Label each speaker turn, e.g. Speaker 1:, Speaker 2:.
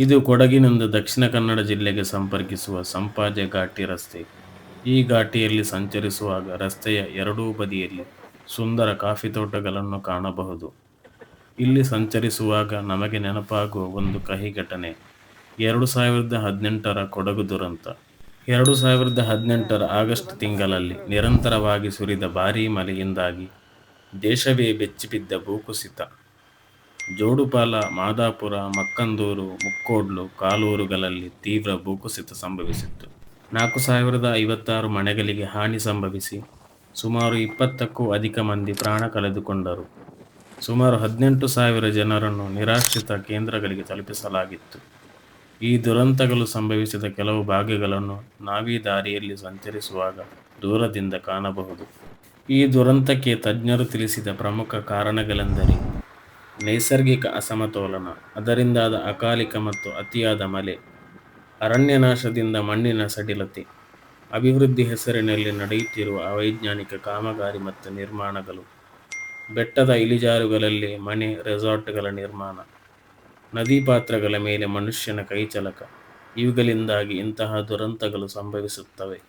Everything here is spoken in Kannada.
Speaker 1: ಇದು ಕೊಡಗಿನಿಂದ ದಕ್ಷಿಣ ಕನ್ನಡ ಜಿಲ್ಲೆಗೆ ಸಂಪರ್ಕಿಸುವ ಸಂಪಾಜೆ ಘಾಟಿ ರಸ್ತೆ. ಈ ಘಾಟಿಯಲ್ಲಿ ಸಂಚರಿಸುವಾಗ ರಸ್ತೆಯ ಎರಡೂ ಬದಿಯಲ್ಲಿ ಸುಂದರ ಕಾಫಿ ತೋಟಗಳನ್ನು ಕಾಣಬಹುದು. ಇಲ್ಲಿ ಸಂಚರಿಸುವಾಗ ನಮಗೆ ನೆನಪಾಗುವ ಒಂದು ಕಹಿ ಘಟನೆ 2018ರ ಕೊಡಗು ದುರಂತ. 2018ರ ಆಗಸ್ಟ್ ತಿಂಗಳಲ್ಲಿ ನಿರಂತರವಾಗಿ ಸುರಿದ ಭಾರೀ ಮಳೆಯಿಂದಾಗಿ ದೇಶವೇ ಬೆಚ್ಚಿಬಿದ್ದ ಭೂಕುಸಿತ. ಜೋಡುಪಾಲ, ಮಾದಾಪುರ, ಮಕ್ಕಂದೂರು, ಮುಕ್ಕೋಡ್ಲು, ಕಾಲೂರುಗಳಲ್ಲಿ ತೀವ್ರ ಭೂಕುಸಿತ ಸಂಭವಿಸಿತ್ತು. 4056 ಮನೆಗಳಿಗೆ ಹಾನಿ ಸಂಭವಿಸಿ ಸುಮಾರು 20ಕ್ಕೂ ಅಧಿಕ ಮಂದಿ ಪ್ರಾಣ ಕಳೆದುಕೊಂಡರು. ಸುಮಾರು 18,000 ಜನರನ್ನು ನಿರಾಶ್ರಿತ ಕೇಂದ್ರಗಳಿಗೆ ತಲುಪಿಸಲಾಗಿತ್ತು. ಈ ದುರಂತಗಳು ಸಂಭವಿಸಿದ ಕೆಲವು ಭಾಗಗಳನ್ನು ನಾವೀ ದಾರಿಯಲ್ಲಿ ಸಂಚರಿಸುವಾಗ ದೂರದಿಂದ ಕಾಣಬಹುದು. ಈ ದುರಂತಕ್ಕೆ ತಜ್ಞರು ತಿಳಿಸಿದ ಪ್ರಮುಖ ಕಾರಣಗಳೆಂದರೆ ನೈಸರ್ಗಿಕ ಅಸಮತೋಲನ, ಅದರಿಂದಾದ ಅಕಾಲಿಕ ಮತ್ತು ಅತಿಯಾದ ಮಳೆ, ಅರಣ್ಯನಾಶದಿಂದ ಮಣ್ಣಿನ ಸಡಿಲತೆ, ಅಭಿವೃದ್ಧಿ ಹೆಸರಿನಲ್ಲಿ ನಡೆಯುತ್ತಿರುವ ಅವೈಜ್ಞಾನಿಕ ಕಾಮಗಾರಿ ಮತ್ತು ನಿರ್ಮಾಣಗಳು, ಬೆಟ್ಟದ ಇಳಿಜಾರುಗಳಲ್ಲಿ ಮನೆ ರೆಸಾರ್ಟ್ಗಳ ನಿರ್ಮಾಣ, ನದಿ ಪಾತ್ರಗಳ ಮೇಲೆ ಮನುಷ್ಯನ ಕೈಚಳಕ. ಇವುಗಳಿಂದಾಗಿ ಇಂತಹ ದುರಂತಗಳು ಸಂಭವಿಸುತ್ತವೆ.